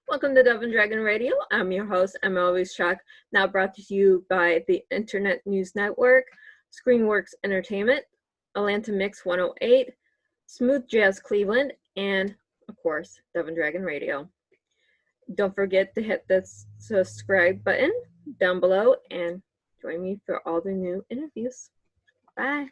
Welcome to Dove and Dragon Radio. I'm your host, M.L.Ruscsak, now brought to you by the Internet News Network, Screenworks Entertainment, Atlanta Mix 108, Smooth Jazz Cleveland, and, of course, Dove and Dragon Radio. Don't forget to hit the subscribe button down below and join me for all the new interviews. Bye.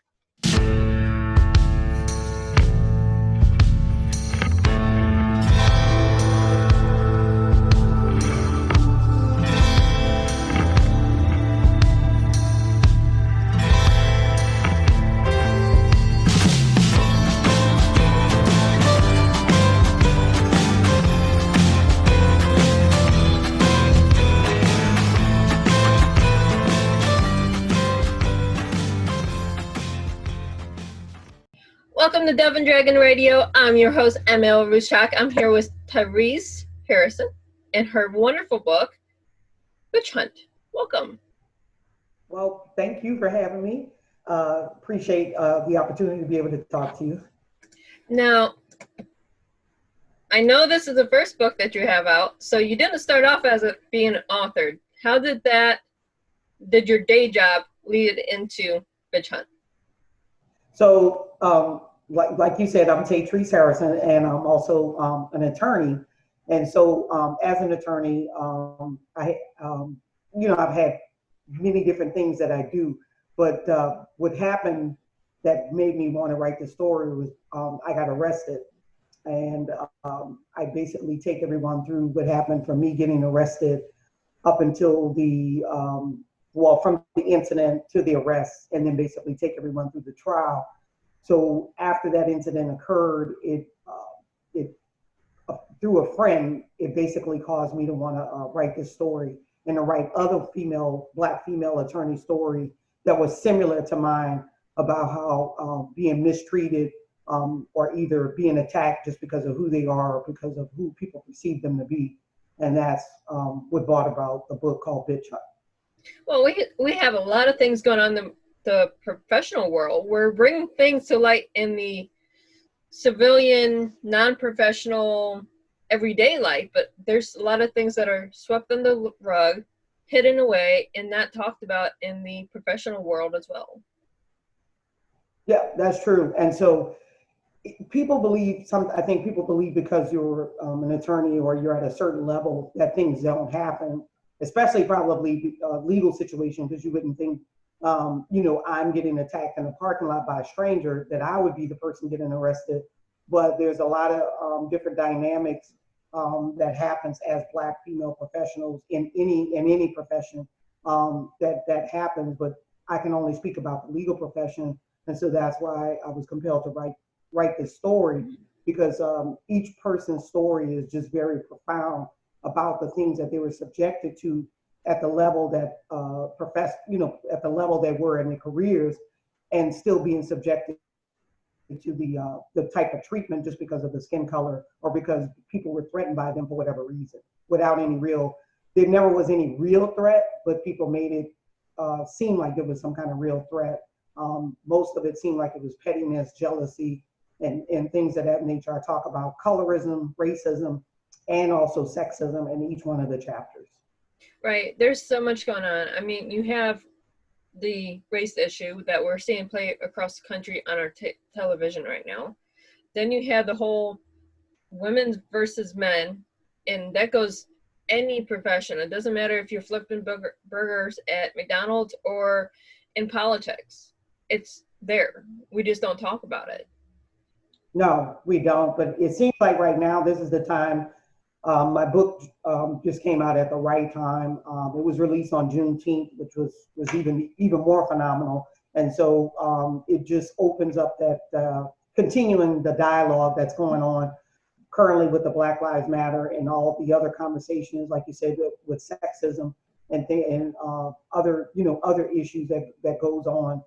Welcome to Dove and Dragon Radio. I'm your host, M.L.Ruscsak. I'm here with TAETRECE Harrison and her wonderful book, Witch Hunt. Welcome. Well, thank you for having me. Appreciate the opportunity to be able to talk to you. Now, I know this is the first book that you have out, so you didn't start off as being an author. How did your day job lead into Witch Hunt? So, like you said, I'm TAETRECE Harrison, and I'm also an attorney. And so, as an attorney, I've had many different things that I do. But what happened that made me want to write the story was I got arrested, and I basically take everyone through what happened from me getting arrested up until from the incident to the arrest, and then basically take everyone through the trial. So after that incident occurred, it through a friend, it basically caused me to want to write this story and to write other Black female attorney story that was similar to mine about how being mistreated or either being attacked just because of who they are or because of who people perceive them to be. And that's what brought about the book called Witch Hunt. Well, we have a lot of things going on in the professional world. We're bringing things to light in the civilian, non-professional, everyday life, but there's a lot of things that are swept under the rug, hidden away, and not talked about in the professional world as well. Yeah, that's true. And so people believe, I think people believe because you're an attorney or you're at a certain level that things don't happen, especially probably legal situation, because you wouldn't think, I'm getting attacked in a parking lot by a stranger, that I would be the person getting arrested. But there's a lot of different dynamics that happens as Black female professionals in any profession that happens. But I can only speak about the legal profession, and so that's why I was compelled to write this story, because each person's story is just very profound about the things that they were subjected to at the level that at the level they were in their careers, and still being subjected to the type of treatment just because of the skin color or because people were threatened by them for whatever reason, without there never was any real threat, but people made it seem like there was some kind of real threat. Most of it seemed like it was pettiness, jealousy, and things of that nature. I talk about colorism, racism, and also sexism in each one of the chapters. Right. There's so much going on. I mean, you have the race issue that we're seeing play across the country on our television right now. Then you have the whole women versus men, and that goes any profession. It doesn't matter if you're flipping burgers at McDonald's or in politics. It's there. We just don't talk about it. No, we don't. But it seems like right now, this is the time. My book just came out at the right time. It was released on Juneteenth, which was even more phenomenal. And so it just opens up that continuing the dialogue that's going on currently with the Black Lives Matter and all the other conversations, like you said, with sexism and other issues that goes on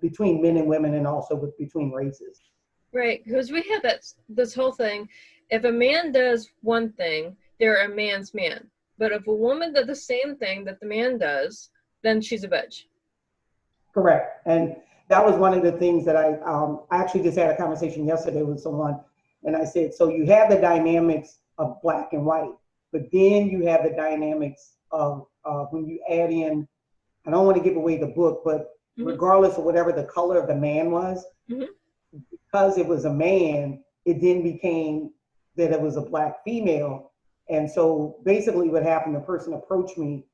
between men and women, and also between races. Right, because we have this whole thing. If a man does one thing, they're a man's man. But if a woman does the same thing that the man does, then she's a bitch. Correct. And that was one of the things that I actually just had a conversation yesterday with someone, and I said, so you have the dynamics of black and white, But then you have the dynamics of when you add in, I don't want to give away the book, but Mm-hmm. regardless of whatever the color of the man was, Mm-hmm. because it was a man, it then became that it was a black female. And so basically, what happened, the person approached me,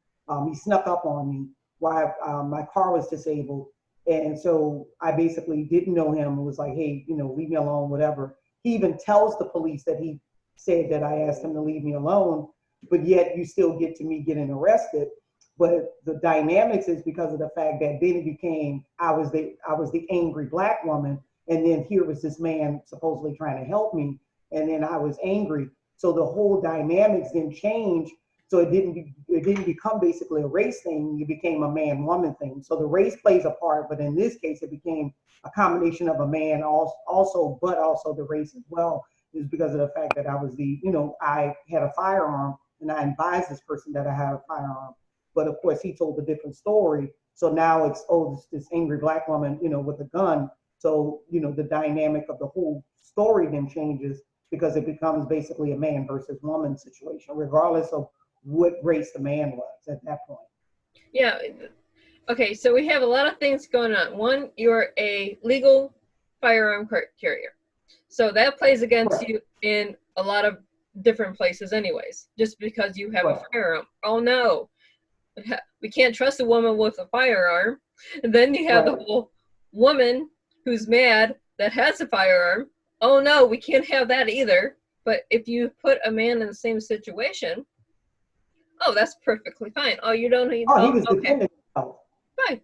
he snuck up on me while my car was disabled. And so I basically didn't know him and was like, hey, leave me alone, whatever. He even tells the police that he said that I asked him to leave me alone, but yet you still get to me getting arrested. But the dynamics is because of the fact that then it became I was the angry black woman, and then here was this man supposedly trying to help me, and then I was angry. So the whole dynamics then changed. So it didn't become basically a race thing. It became a man woman thing. So the race plays a part, but in this case, it became a combination of a man also, but also the race as well. Is because of the fact that I had a firearm, and I advised this person that I had a firearm. But of course, he told a different story. So now it's this angry black woman, with a gun. So, the dynamic of the whole story then changes because it becomes basically a man versus woman situation, regardless of what race the man was at that point. Yeah. Okay, so we have a lot of things going on. One, you're a legal firearm carrier. So that plays against Right. you in a lot of different places anyways, just because you have a Right. firearm. Oh no, we can't trust a woman with a firearm. And then you have the Right. whole woman who's mad that has a firearm. Oh no, we can't have that either. But if you put a man in the same situation, oh, that's perfectly fine. Oh, you don't need, Oh, he oh, was okay, defending himself. fine.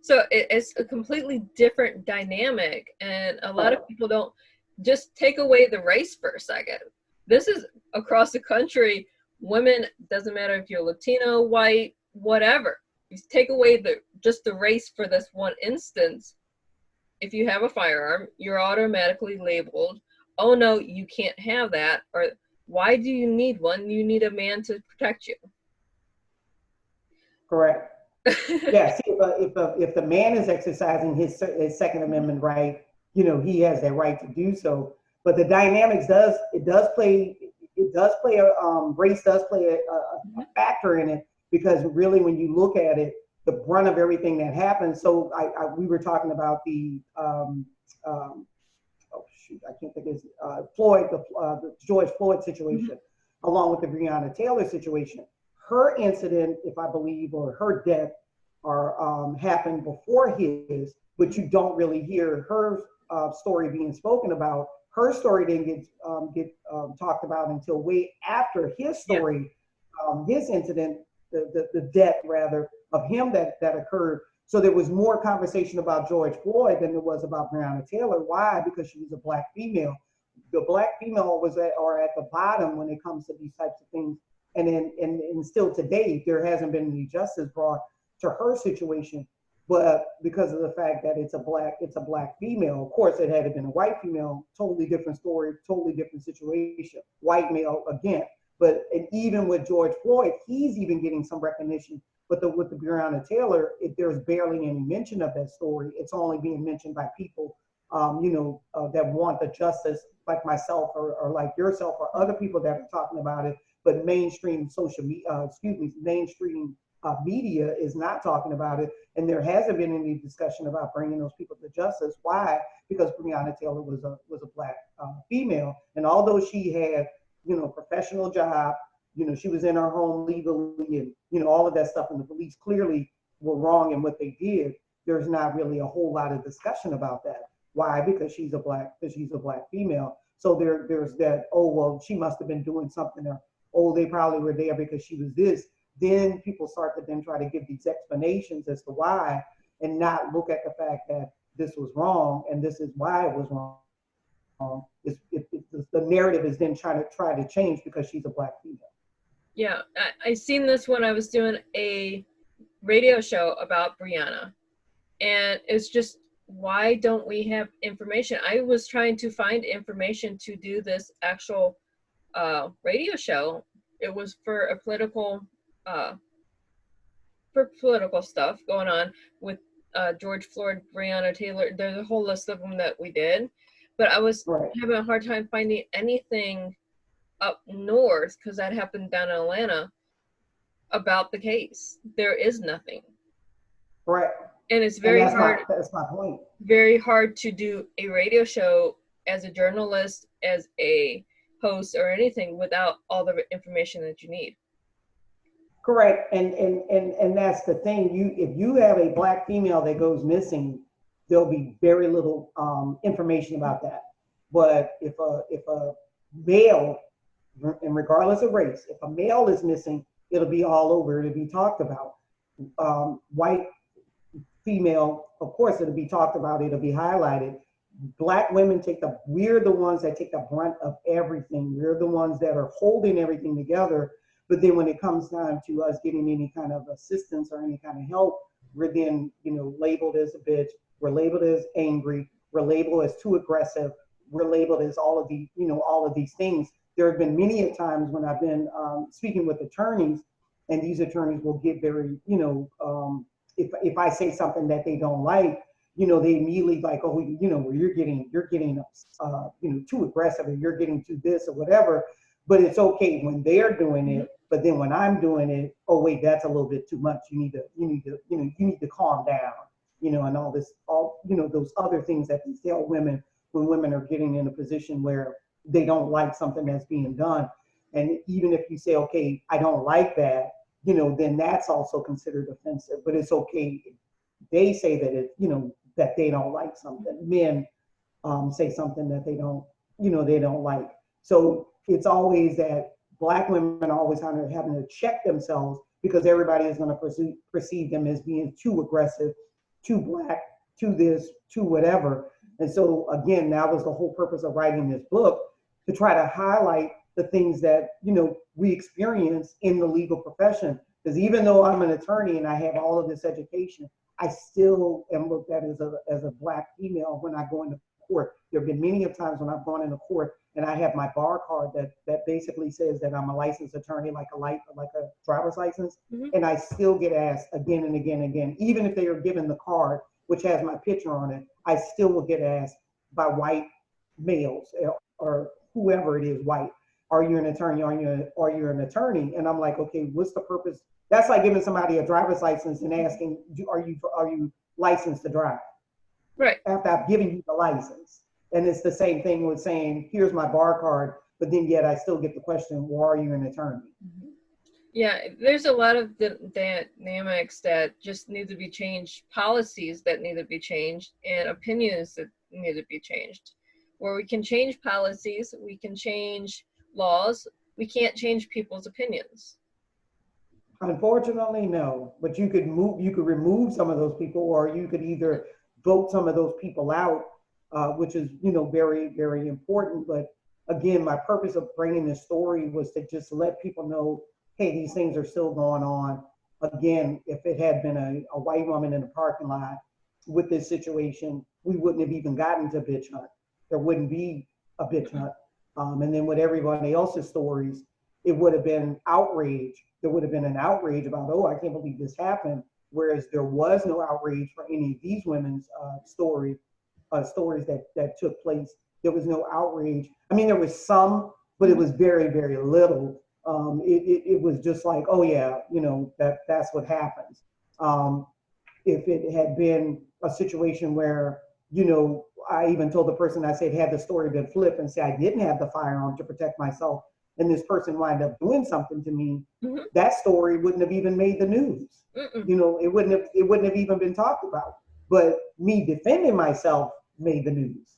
So it's a completely different dynamic, and a lot Right. of people don't just take away the race for a second. This is across the country. Women, doesn't matter if you're Latino, white, whatever. You take away the race for this one instance. If you have a firearm, you're automatically labeled, oh no, you can't have that, or why do you need one? You need a man to protect you. Correct. Yeah, see, if the man is exercising his Second Amendment right, he has that right to do so. But the dynamics does play a race does play a factor in it because really when you look at it, the brunt of everything that happens. So we were talking about um, oh shoot, I can't think of his the George Floyd situation, along with the Breonna Taylor situation. Her incident, if I believe, or her death, are happened before his, but you don't really hear her story being spoken about. Her story didn't get talked about until way after his Yeah. story, his incident, the death rather of him that occurred. So there was more conversation about George Floyd than there was about Breonna Taylor. Why? Because she was a black female. The black female are at the bottom when it comes to these types of things. And still today, there hasn't been any justice brought to her situation. But because of the fact that it's a black female, of course, it had it been a white female, totally different story, totally different situation. White male again. But and even with George Floyd, he's even getting some recognition. But with the Breonna Taylor, there's barely any mention of that story. It's only being mentioned by people, that want the justice, like myself or like yourself or other people that are talking about it. But mainstream social media, mainstream media is not talking about it, and there hasn't been any discussion about bringing those people to justice. Why? Because Breonna Taylor was a black female, and although she had professional job, she was in her home legally, and all of that stuff, and the police clearly were wrong in what they did. There's not really a whole lot of discussion about that. Why? Because she's a black female. So there's that. Oh well, she must have been doing something, or oh they probably were there because she was this. Then people start to then try to give these explanations as to why, and not look at the fact that this was wrong and this is why it was wrong. The narrative is then try to change because she's a black female. Yeah, I seen this when I was doing a radio show about Brianna, and it's just, why don't we have information? I was trying to find information to do this actual radio show. It was for a uh, political stuff going on with George Floyd, Breonna Taylor. There's a whole list of them that we did, but I was Right. having a hard time finding anything up north, because that happened down in Atlanta, about the case. There is nothing. Right. And it's And that's my point. very hard to do a radio show as a journalist, as a host or anything without all the information that you need. Correct. And that's the thing. If you have a black female that goes missing, there'll be very little information about that. But if a male, and regardless of race, if a male is missing, it'll be all over. It'll be talked about. White female, of course, it'll be talked about. It'll be highlighted. Black women we're the ones that take the brunt of everything. We're the ones that are holding everything together. But then when it comes time to us getting any kind of assistance or any kind of help, we're then, labeled as a bitch. We're labeled as angry. We're labeled as too aggressive. We're labeled as all of these things. There have been many times when I've been speaking with attorneys, and these attorneys will get very, if I say something that they don't like, they immediately like, oh, you're getting too aggressive, or you're getting too this or whatever. But it's okay when they're doing it. But then when I'm doing it, oh wait, that's a little bit too much. You need to calm down, and those other things that they tell women when women are getting in a position where they don't like something that's being done. And even if you say, okay, I don't like that, then that's also considered offensive. But it's okay if they say that that they don't like something. Men say something that they don't like. So it's always that Black women are always having to check themselves, because everybody is going to perceive them as being too aggressive, too Black, too this, too whatever. And so again, that was the whole purpose of writing this book, to try to highlight the things that we experience in the legal profession. Because even though I'm an attorney and I have all of this education, I still am looked at as a Black female when I go into court. There have been many of times when I've gone into court and I have my bar card that basically says that I'm a licensed attorney, like a driver's license, and I still get asked again and again and again, even if they are given the card which has my picture on it, I still will get asked by white males or whoever it is, white, are you an attorney? Are you an attorney? And I'm like, okay, what's the purpose? That's like giving somebody a driver's license and asking, are you licensed to drive? Right. After I've given you the license. And it's the same thing with saying, here's my bar card, but then yet I still get the question, well, are you an attorney? Yeah, there's a lot of dynamics that just need to be changed, policies that need to be changed, and opinions that need to be changed. Where we can change policies, we can change laws, we can't change people's opinions. Unfortunately, no. But you could remove some of those people, or you could either vote some of those people out, which is very, very important. But again, my purpose of bringing this story was to just let people know, hey, these things are still going on. Again, if it had been a white woman in the parking lot with this situation, we wouldn't have even gotten to bitch hunt. There wouldn't be a bitch hunt. And then with everybody else's stories, it would have been outrage. There would have been an outrage about, oh, I can't believe this happened. Whereas there was no outrage for any of these women's stories that took place. There was no outrage. I mean, there was some, but it was very, very little. It was just like, oh yeah, that's what happens. If it had been a situation where, I even told the person, I said, had the story been flipped and say I didn't have the firearm to protect myself, and this person wound up doing something to me, that story wouldn't have even made the news. It wouldn't have even been talked about. But me defending myself made the news.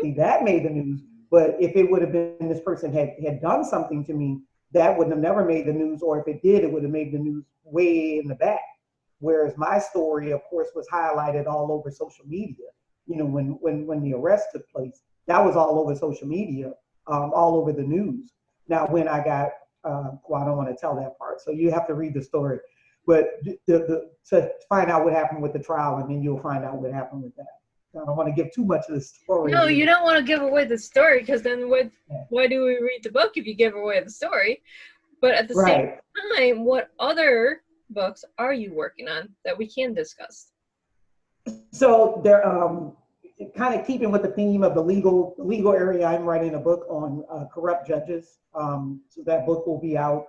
See, that made the news. But if it would have been this person had done something to me, that would have never made the news, or if it did, it would have made the news way in the back. Whereas my story, of course, was highlighted all over social media. When the arrest took place, that was all over social media, all over the news. Now, when I got, well, I don't want to tell that part, so you have to read the story. But to find out what happened with the trial, and then you'll find out what happened with that. I don't want to give too much of the story. No, you don't want to give away the story, because then why do we read the book if you give away the story? But at the same time, what other books are you working on that we can discuss? So there, kind of keeping with the theme of the legal area, I'm writing a book on corrupt judges. So that book will be out.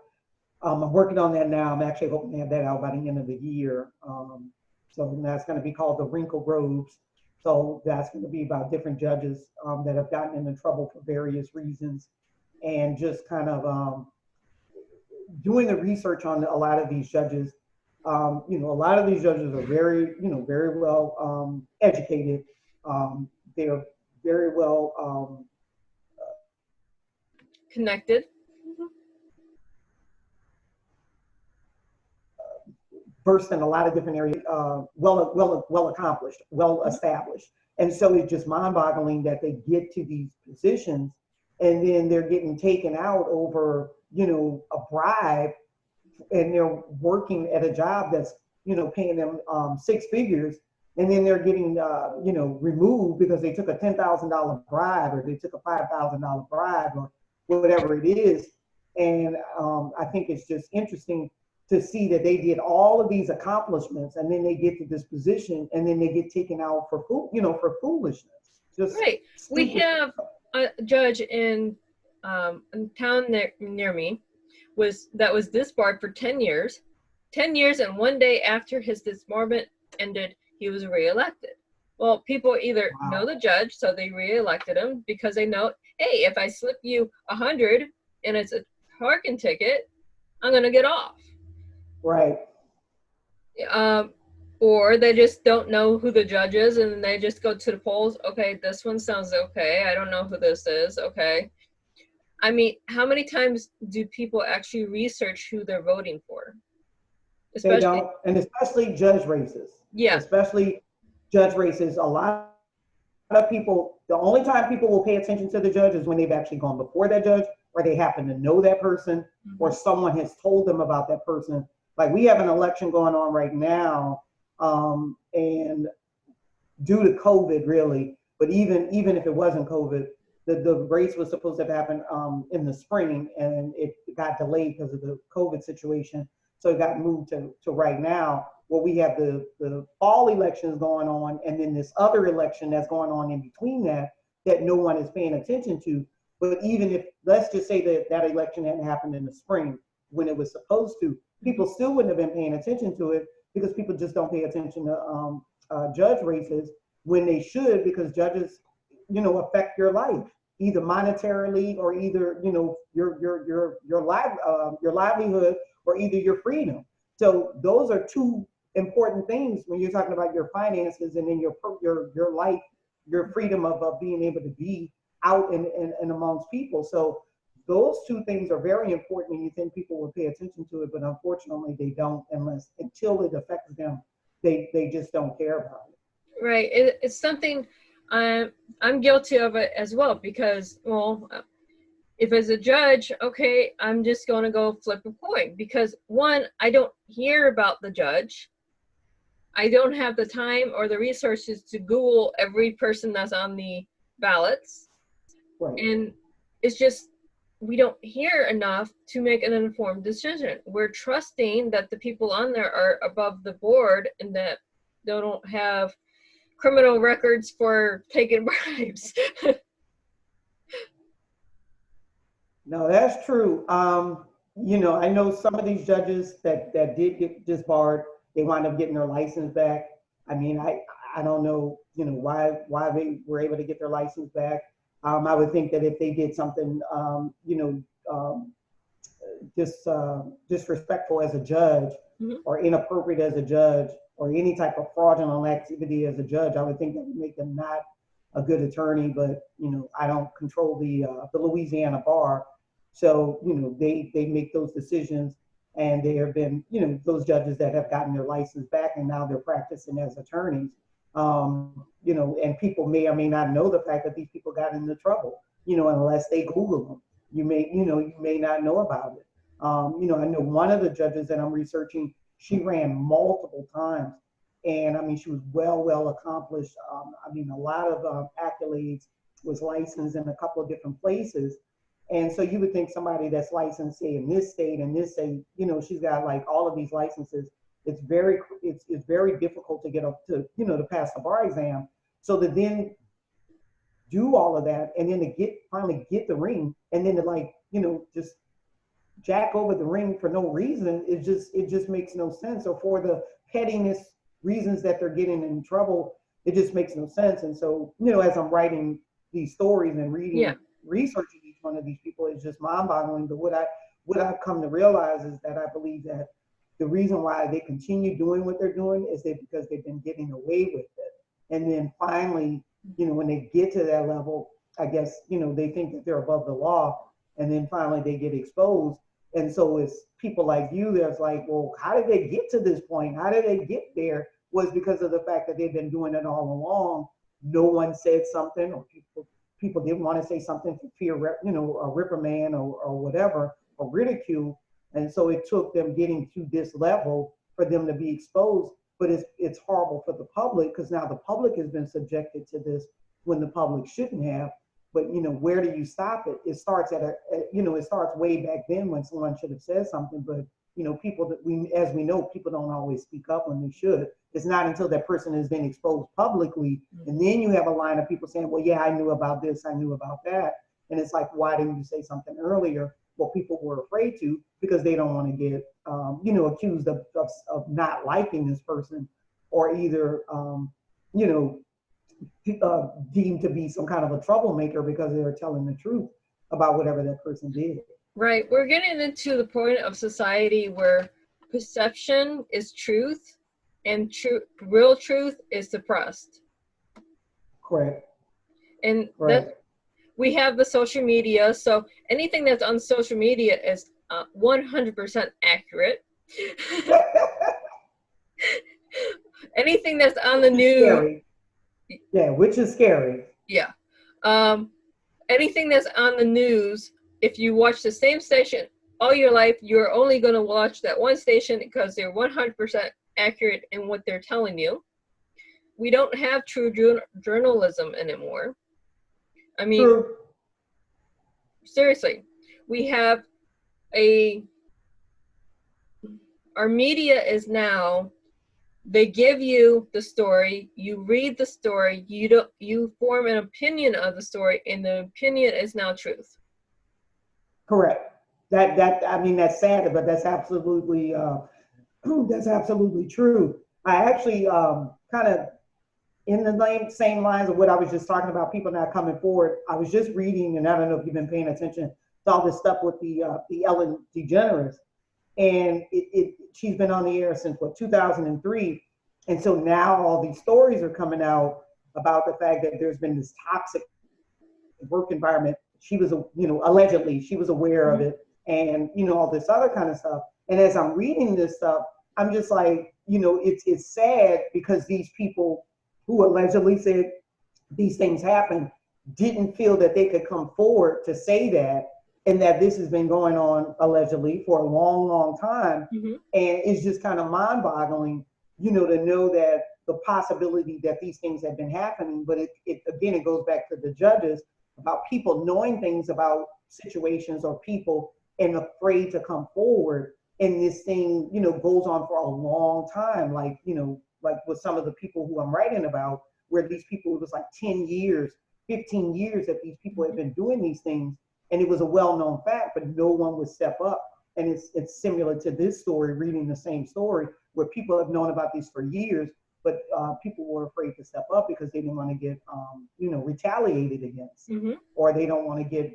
I'm working on that now. I'm actually hoping to have that out by the end of the year. So that's going to be called The Wrinkled Robes. So that's going to be about different judges that have gotten into trouble for various reasons, and just kind of doing the research on a lot of these judges. A lot of these judges are very, very well educated. They're very well Connected. versed in a lot of different areas, well accomplished, well established. And so it's just mind-boggling that they get to these positions and then they're getting taken out over, a bribe, and they're working at a job that's, paying them six figures, and then they're getting, removed because they took a $10,000 bribe, or they took a $5,000 bribe, or whatever it is. And I think it's just interesting to see that they did all of these accomplishments, and then they get to this position, and then they get taken out for for foolishness. Just right. We stupid. have a judge in a town near me that was disbarred for 10 years. 10 years, and one day after his disbarment ended, he was reelected. Well, people either know the judge, so they reelected him because they know, hey, if I slip you 100 and it's a parking ticket, I'm gonna get off. Right. Or they just don't know who the judge is, and they just go to the polls. Okay, this one sounds okay. I don't know who this is. Okay. I mean, how many times do people actually research who they're voting for? They don't, and especially judge races. Yeah. Especially judge races. A lot of people, the only time people will pay attention to the judge is when they've actually gone before that judge, or they happen to know that person, or someone has told them about that person. Like, we have an election going on right now, and due to COVID, really, but even if it wasn't COVID, the race was supposed to have happened in the spring, and it got delayed because of the COVID situation. So it got moved to right now. Well, we have the fall elections going on, and then this other election that's going on in between that no one is paying attention to. But even if, let's just say that election hadn't happened in the spring when it was supposed to, people still wouldn't have been paying attention to it, because people just don't pay attention to judge races when they should, because judges, affect your life, either monetarily, or either, your livelihood, or either your freedom. So those are two important things when you're talking about your finances, and then your life, your freedom of being able to be out and amongst people. So those two things are very important, and you think people will pay attention to it, but unfortunately they don't, until it affects them. They just don't care about it. Right. It's something I'm guilty of it as well, because, well, if as a judge, okay, I'm just going to go flip a coin, because one, I don't hear about the judge. I don't have the time or the resources to Google every person that's on the ballots. Right. And it's just, we don't hear enough to make an informed decision. We're trusting that the people on there are above the board, and that they don't have criminal records for taking bribes. No, that's true. I know some of these judges that did get disbarred, they wound up getting their license back. I mean, I don't know, why they were able to get their license back. I would think that if they did something, disrespectful as a judge, or inappropriate as a judge, or any type of fraudulent activity as a judge, I would think that would make them not a good attorney. But I don't control the Louisiana bar, so they make those decisions, and there have been those judges that have gotten their license back, and now they're practicing as attorneys. And people may or may not know the fact that these people got into trouble, unless they Google them. You may not know about it. I know one of the judges that I'm researching, she ran multiple times, and I mean, she was well accomplished. A lot of accolades, was licensed in a couple of different places. And so you would think somebody that's licensed, say, in this state and this state, she's got like all of these licenses. It's very difficult to get up to, to pass the bar exam. So to then do all of that and then to finally get the ring and then to like, just jack over the ring for no reason, it just makes no sense. Or for the pettiness reasons that they're getting in trouble, it just makes no sense. And so, as I'm writing these stories and Yeah. researching each one of these people, it's just mind-boggling. But what I've come to realize is that I believe that the reason why they continue doing what they're doing is because they've been getting away with it. And then finally, when they get to that level, I guess, they think that they're above the law, and then finally they get exposed. And so it's people like you that's like, well, how did they get to this point? How did they get there? Was because of the fact that they've been doing it all along. No one said something, or people didn't want to say something for fear, a reprimand or whatever, or ridicule. And so it took them getting to this level for them to be exposed. But it's horrible for the public, because now the public has been subjected to this when the public shouldn't have. But where do you stop it? It starts it starts way back then when someone should have said something. But people as we know, people don't always speak up when they should. It's not until that person has been exposed publicly, and then you have a line of people saying, well, yeah, I knew about this, I knew about that. And it's like, why didn't you say something earlier? Well, people were afraid to, because they don't want to get accused of not liking this person, or either deemed to be some kind of a troublemaker because they were telling the truth about whatever that person did. Right. We're getting into the point of society where perception is truth and real truth is suppressed. Correct. And that we have the social media, so anything that's on social media is 100% accurate. Anything that's on the news. Scary. Yeah, which is scary. Yeah. Anything that's on the news, if you watch the same station all your life, you're only going to watch that one station because they're 100% accurate in what they're telling you. We don't have true journalism anymore. I mean, true. Seriously, we have our media is now, they give you the story, you read the story, you form an opinion of the story, and the opinion is now truth. Correct. That I mean, that's sad, but that's absolutely true. I actually kind of in the same lines of what I was just talking about, people not coming forward. I was just reading, and I don't know if you've been paying attention to all this stuff with the Ellen DeGeneres, and she's been on the air since 2003, and so now all these stories are coming out about the fact that there's been this toxic work environment. She was, allegedly she was aware of it, and all this other kind of stuff. And as I'm reading this stuff, I'm just like, it's sad, because these people who allegedly said these things happened didn't feel that they could come forward to say that, and that this has been going on allegedly for a long, long time. Mm-hmm. And it's just kind of mind-boggling, to know that the possibility that these things have been happening. But it goes back to the judges about people knowing things about situations or people and afraid to come forward. And this thing, goes on for a long time, like with some of the people who I'm writing about, where these people, it was like 10 years, 15 years that these people have been doing these things. And it was a well-known fact, but no one would step up. And it's similar to this story, reading the same story, where people have known about these for years, but people were afraid to step up because they didn't want to get, retaliated against, mm-hmm. or they don't want to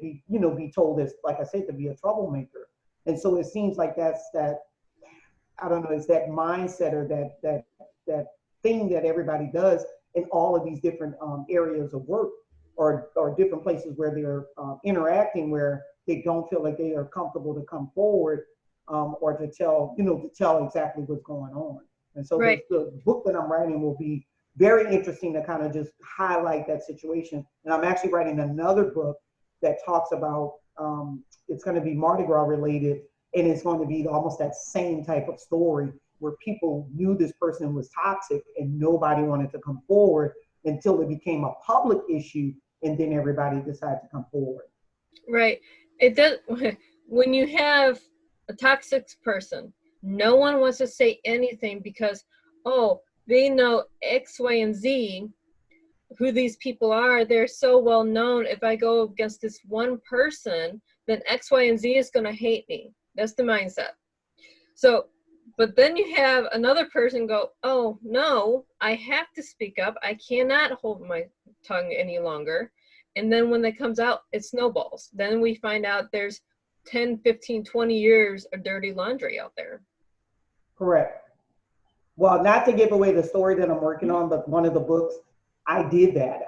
be told this, like I said, to be a troublemaker. And so it seems like that's that, I don't know, it's that mindset, or that thing that everybody does in all of these different areas of work, or different places where they're interacting, where they don't feel like they are comfortable to come forward, or to tell exactly what's going on. And so right. the book that I'm writing will be very interesting to kind of just highlight that situation. And I'm actually writing another book that talks about, it's going to be Mardi Gras related, and it's going to be almost that same type of story, where people knew this person was toxic and nobody wanted to come forward until it became a public issue, and then everybody decided to come forward. Right. It does. When you have a toxic person, no one wants to say anything because, they know X, Y, and Z, who these people are. They're so well known. If I go against this one person, then X, Y, and Z is going to hate me. That's the mindset. So, but then you have another person go, oh no, I have to speak up. I cannot hold my tongue any longer. And then when that comes out, it snowballs. Then we find out there's 10, 15, 20 years of dirty laundry out there. Correct. Well, not to give away the story that I'm working on, but one of the books, I did that.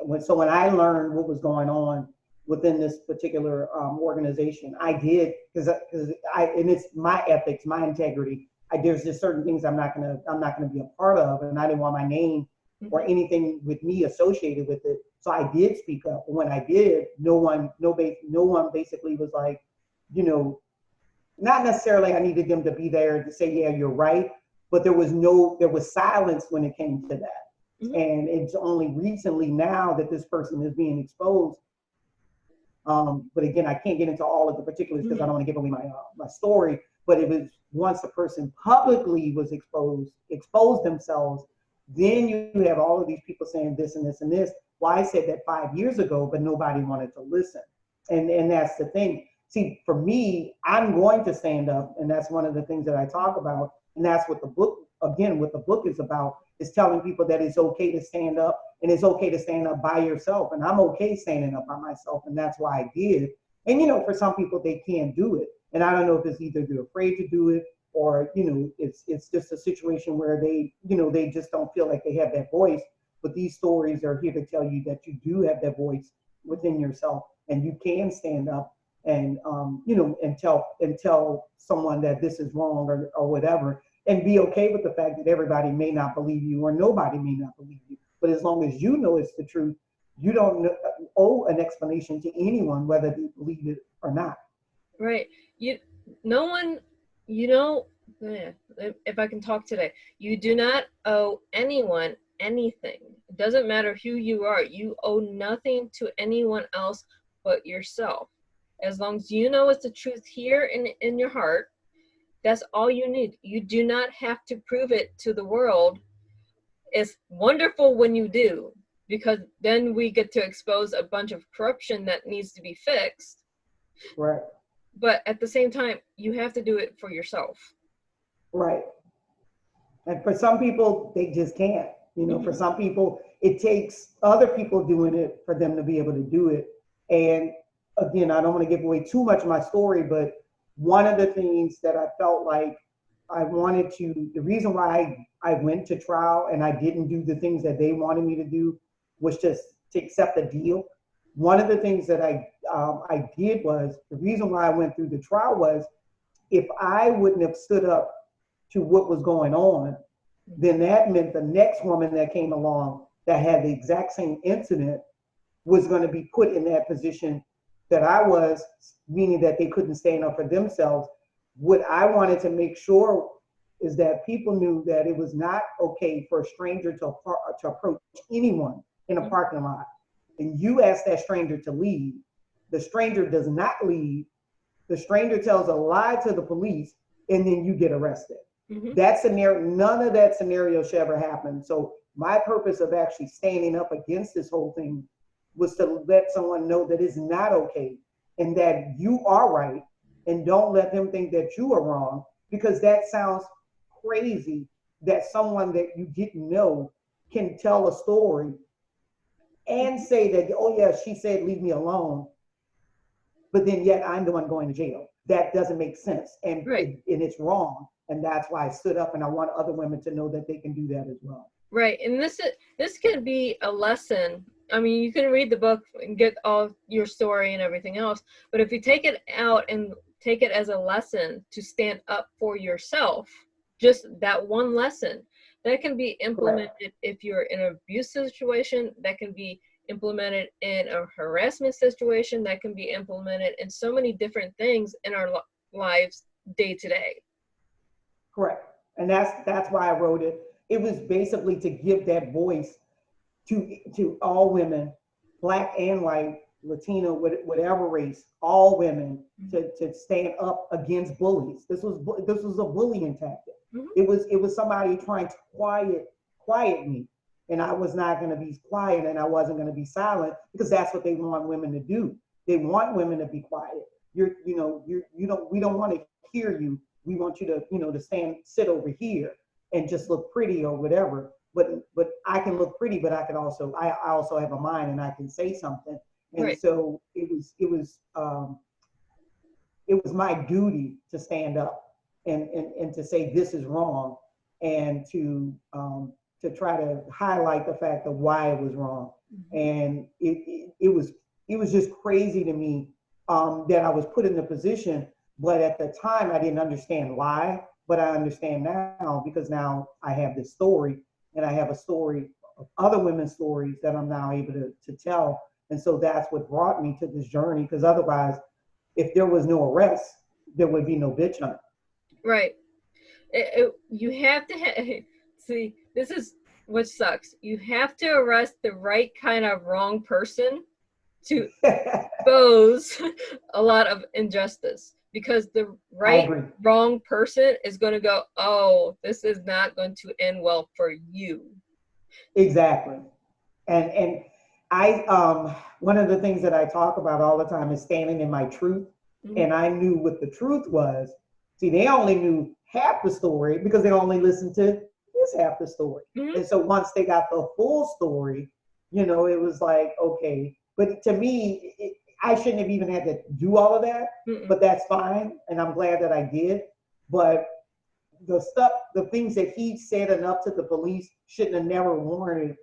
When I learned what was going on within this particular organization, I did, because and it's my ethics, my integrity. There's just certain things I'm not gonna be a part of, and I didn't want my name or anything with me associated with it. So I did speak up. And when I did, no one basically was like, you know, not necessarily I needed them to be there to say, yeah, you're right, but there was silence when it came to that. And it's only recently now that this person is being exposed. But again, I can't get into all of the particulars because I don't want to give away my story. But it was once the person publicly was exposed themselves, then you have all of these people saying this and this and this. Well, I said that 5 years ago, but nobody wanted to listen. And that's the thing. See, for me, I'm going to stand up, and that's one of the things that I talk about. And that's what the book is about, is telling people that it's okay to stand up, and it's okay to stand up by yourself. And I'm okay standing up by myself, and that's why I did. And, for some people, they can't do it. And I don't know if it's either they're afraid to do it, or, it's just a situation where they just don't feel like they have that voice. But these stories are here to tell you that you do have that voice within yourself, and you can stand up and tell someone that this is wrong or whatever, and be okay with the fact that everybody may not believe you or nobody may not believe you. But as long as you know it's the truth, you don't owe an explanation to anyone whether they believe it or not. Right. No one, if I can talk today, you do not owe anyone anything. It doesn't matter who you are. You owe nothing to anyone else but yourself. As long as you know it's the truth here in your heart, that's all you need. You do not have to prove it to the world. It's wonderful when you do, because then we get to expose a bunch of corruption that needs to be fixed. Right. But at the same time, you have to do it for yourself. Right. And for some people, they just can't. For some people, it takes other people doing it for them to be able to do it. And again, I don't want to give away too much of my story, but one of the things that I felt like the reason why I went to trial and I didn't do the things that they wanted me to do was just to accept a deal. One of the things that I did was, the reason why I went through the trial was, if I wouldn't have stood up to what was going on, then that meant the next woman that came along that had the exact same incident was going to be put in that position that I was, meaning that they couldn't stand up for themselves. What I wanted to make sure is that people knew that it was not okay for a stranger to approach anyone in a parking lot. And you ask that stranger to leave. The stranger does not leave. The stranger tells a lie to the police, and then you get arrested. That scenario, none of that scenario should ever happen. So my purpose of actually standing up against this whole thing was to let someone know that it's not okay, and that you are right, and don't let them think that you are wrong, because that sounds crazy that someone that you didn't know can tell a story and say that, oh yeah, she said leave me alone, but then yet I'm the one going to jail. That doesn't make sense, and right. And it's wrong. And that's why I stood up, and I want other women to know that they can do that as well. Right. And this could be a lesson. I mean, you can read the book and get all your story and everything else, but if you take it out and take it as a lesson to stand up for yourself, just that one lesson, that can be implemented. Correct. If you're in an abuse situation, that can be implemented in a harassment situation, that can be implemented in so many different things in our lives day to day. Correct. And that's why I wrote it. It was basically to give that voice to all women, Black and white, Latino, whatever race, all women, to stand up against bullies. This was a bullying tactic. It was somebody trying to quiet me. and I was not going to be quiet, and I wasn't going to be silent, because that's what they want women to do. They want women to be quiet. We don't want to hear you. We want you to, to sit over here and just look pretty or whatever. But I can look pretty, but I also have a mind, and I can say something. And Right. so it was my duty to stand up and to say this is wrong, and to try to highlight the fact of why it was wrong. And it was just crazy to me, that I was put in the position, but at the time I didn't understand why, but I understand now, because now I have this story, and I have a story of other women's stories that I'm now able to tell. And so that's what brought me to this journey, because otherwise, if there was no arrest, there would be no bitch hunt. Right. You have to see, this is what sucks. You have to arrest the right kind of wrong person to expose a lot of injustice, because the right wrong person is going to go, oh, this is not going to end well for you. Exactly. And I one of the things that I talk about all the time is standing in my truth. And I knew what the truth was. See, they only knew half the story because they only listened to this half the story. And so once they got the full story, it was like, okay. But to me, I shouldn't have even had to do all of that, but that's fine. And I'm glad that I did. But the things that he said enough to the police shouldn't have never warranted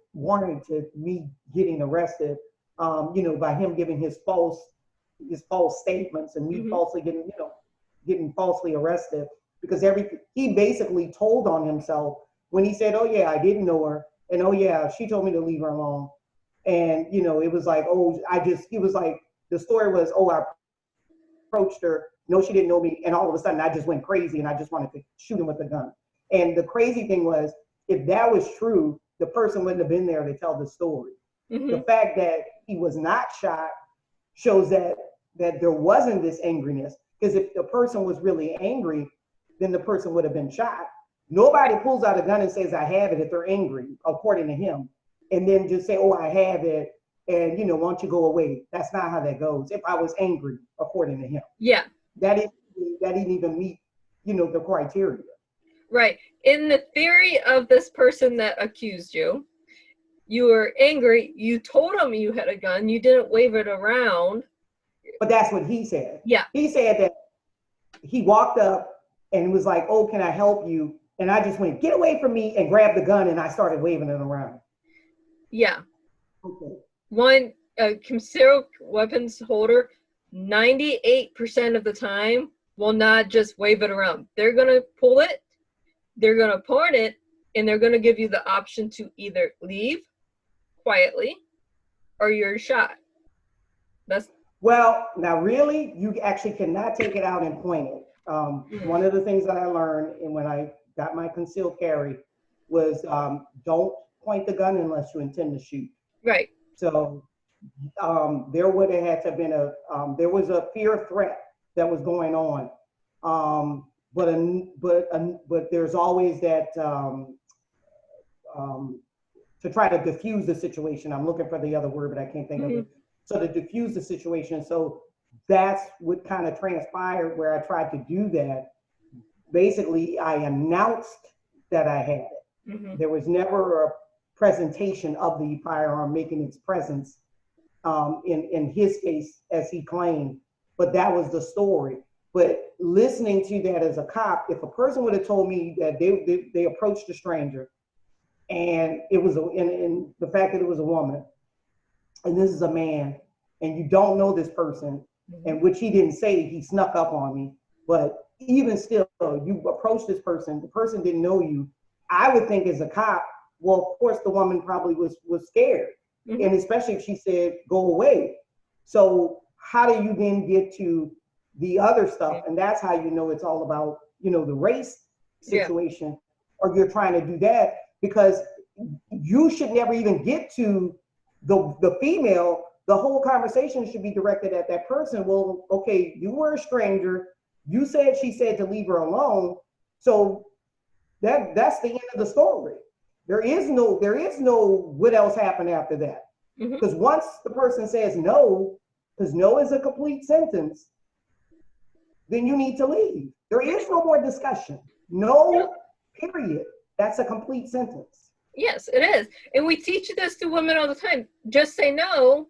to me getting arrested, by him giving his false statements, and me falsely getting falsely arrested, because he basically told on himself when he said, oh yeah, I didn't know her, and oh yeah, she told me to leave her alone. And it was like, oh, it was like, the story was, oh, I approached her, no, she didn't know me, and all of a sudden I just went crazy and I just wanted to shoot him with a gun. And the crazy thing was, if that was true, the person wouldn't have been there to tell the story. The fact that he was not shot shows that there wasn't this angriness, because if the person was really angry, then the person would have been shot. Nobody pulls out a gun and says, I have it, if they're angry, according to him, and then just say, oh, I have it, and why don't you go away? That's not how that goes. If I was angry, according to him. Yeah. That didn't even meet, the criteria. Right. In the theory of this person that accused you, you were angry, you told him you had a gun, you didn't wave it around. But that's what he said. Yeah. He said that he walked up and was like, oh, can I help you? And I just went, get away from me, and grabbed the gun, and I started waving it around. Yeah. Okay. One concealed weapons holder, 98% of the time, will not just wave it around. They're going to pull it, they're going to point it, and they're going to give you the option to either leave quietly or you're shot. Well, now really, you actually cannot take it out and point it. One of the things that I learned, and when I got my concealed carry, was don't point the gun unless you intend to shoot. Right. So there would have had to have been there was a fear threat that was going on. But there's always that to try to diffuse the situation. I'm looking for the other word, but I can't think of it. So to diffuse the situation. So that's what kind of transpired where I tried to do that. Basically, I announced that I had it. There was never a presentation of the firearm making its presence in his case, as he claimed, but that was the story. But listening to that as a cop, if a person would have told me that they approached a stranger, and it was and the fact that it was a woman, and this is a man, and you don't know this person, and which he didn't say, he snuck up on me, but even still, you approach this person, the person didn't know you, I would think as a cop, well, of course the woman probably was scared, and especially if she said, go away. So how do you then get to the other stuff? And that's how you know it's all about, the race situation, or you're trying to do that, because you should never even get to the female. The whole conversation should be directed at that person. Well, okay, you were a stranger. You said she said to leave her alone. So that's the end of the story. There is no what else happened after that. Because once the person says no, because no is a complete sentence, then you need to leave. There is no more discussion. No, period. That's a complete sentence. Yes, it is. And we teach this to women all the time. Just say no,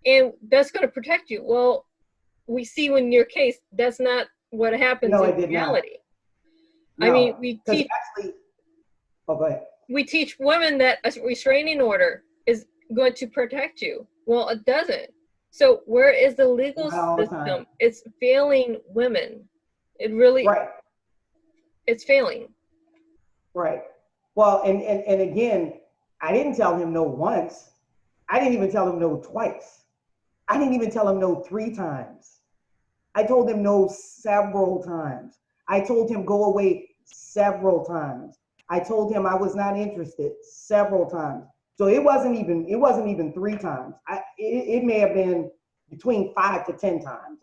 and that's going to protect you. Well, we see in your case, that's not what happens in reality. No, I mean, we teach. Actually, oh, go ahead. We teach women that a restraining order is going to protect you. Well, it doesn't. So where is the legal system? It's failing women. It really, it's failing. Right. Well, and again, I didn't tell him no once. I didn't even tell him no twice. I didn't even tell him no 3 times. I told him no several times. I told him go away several times. I told him I was not interested several times. So it wasn't even 3 times. It may have been between 5 to 10 times.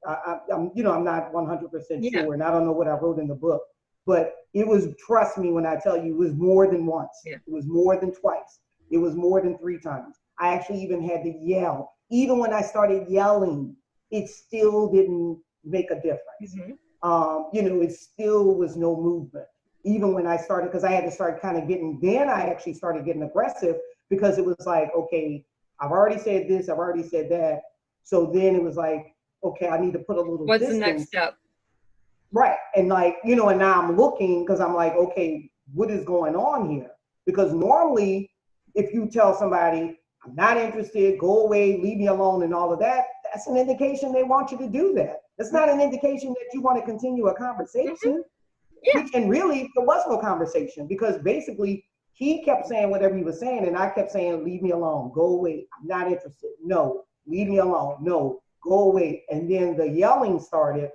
I'm not 100% sure, and I don't know what I wrote in the book, but it was, trust me when I tell you, it was more than once. It was more than twice. It was more than 3 times. I actually even had to yell. Even when I started yelling, it still didn't make a difference. It still was no movement. Even when I started, because I had to start kind of getting, then I actually started getting aggressive because it was like, okay, I've already said this, I've already said that. So then it was like, okay, I need to put a little What's distance. the next step? Right. And like, and now I'm looking because I'm like, okay, what is going on here? Because normally if you tell somebody, I'm not interested, go away, leave me alone and all of that, that's an indication they want you to do that. That's not an indication that you want to continue a conversation. And really, there was no conversation because basically he kept saying whatever he was saying and I kept saying, leave me alone, go away, I'm not interested, no, leave me alone, no, go away. And then the yelling started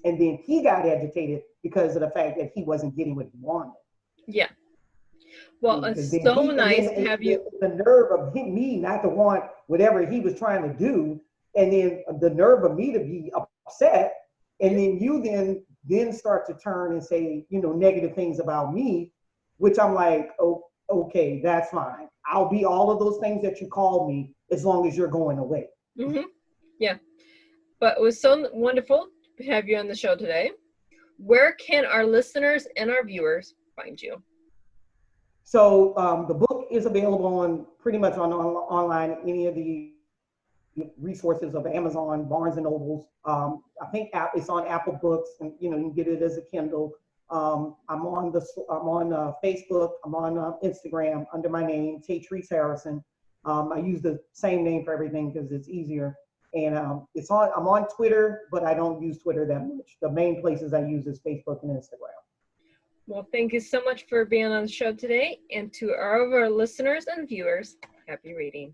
and then he got agitated because of the fact that he wasn't getting what he wanted. Yeah. Well, it's so nice to have you. The nerve of me not to want whatever he was trying to do, and then the nerve of me to be upset, and then you then start to turn and say, negative things about me, which I'm like, oh, okay, that's fine. I'll be all of those things that you called me as long as you're going away. Yeah. But it was so wonderful to have you on the show today. Where can our listeners and our viewers find you? So the book is available on pretty much online, any of the resources of Amazon, Barnes and Nobles. I think it's on Apple Books, and you can get it as a Kindle. I'm on Facebook. I'm on Instagram under my name, TAETRECE Harrison. I use the same name for everything because it's easier. And I'm on Twitter, but I don't use Twitter that much. The main places I use is Facebook and Instagram. Well, thank you so much for being on the show today. And to all of our listeners and viewers, happy reading.